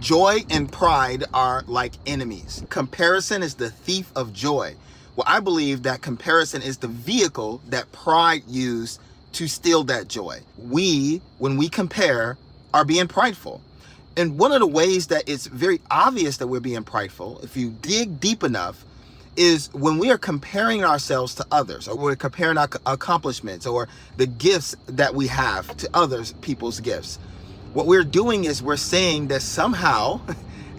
Joy and pride are like enemies. Comparison is the thief of joy. Well, I believe that comparison is the vehicle that pride used to steal that joy. We, when we compare, are being prideful. And one of the ways that it's very obvious that we're being prideful, if you dig deep enough, is when we are comparing ourselves to others, or we're comparing our accomplishments or the gifts that we have to others people's gifts. What we're doing is we're saying that somehow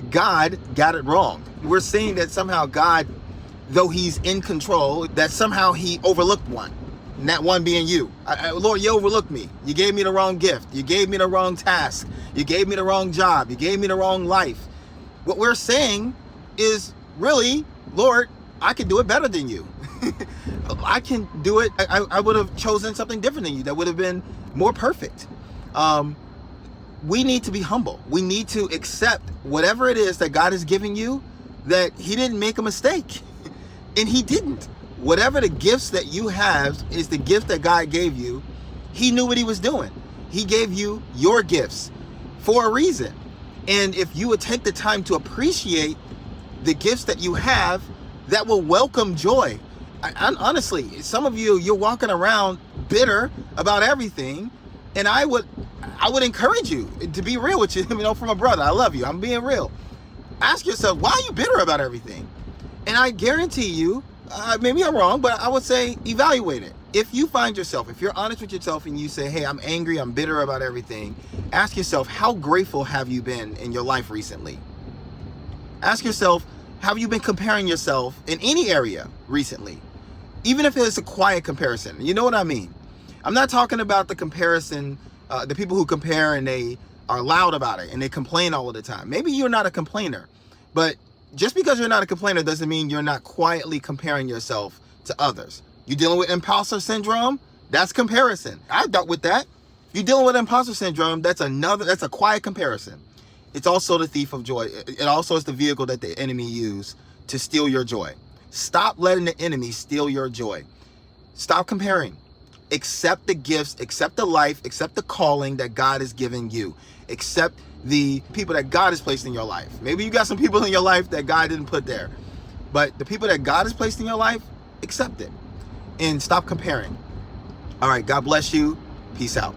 God got it wrong. We're saying that somehow God, though he's in control, that somehow he overlooked one. And that one being you. Lord, you overlooked me. You gave me the wrong gift. You gave me the wrong task. You gave me the wrong job. You gave me the wrong life. What we're saying is really, Lord, I can do it better than you. I can do it. I would have chosen something different than you that would have been more perfect. We need to be humble. We need to accept whatever it is that God is giving you, that he didn't make a mistake. And he didn't. Whatever the gifts that you have is the gift that God gave you. He knew what he was doing. He gave you your gifts for a reason. And if you would take the time to appreciate the gifts that you have, that will welcome joy. Honestly, some of you, you're walking around bitter about everything. And I would encourage you to be real with you, from a brother. I love you. I'm being real. Ask yourself, why are you bitter about everything? And I guarantee you, maybe I'm wrong, but I would say evaluate it. If you find yourself, if you're honest with yourself and you say, hey, I'm angry, I'm bitter about everything, ask yourself, how grateful have you been in your life recently? Ask yourself, have you been comparing yourself in any area recently? Even if it's a quiet comparison. You know what I mean? I'm not talking about the comparison, the people who compare and they are loud about it and they complain all of the time. Maybe you're not a complainer, but just because you're not a complainer doesn't mean you're not quietly comparing yourself to others. You dealing with imposter syndrome? That's comparison. I dealt with that. You dealing with imposter syndrome? That's a quiet comparison. It's also the thief of joy. It also is the vehicle that the enemy used to steal your joy. Stop letting the enemy steal your joy. Stop comparing. Accept the gifts, accept the life, accept the calling that God has given you. Accept the people that God has placed in your life. Maybe you got some people in your life that God didn't put there. But the people that God has placed in your life, accept it. And stop comparing. All right, God bless you. Peace out.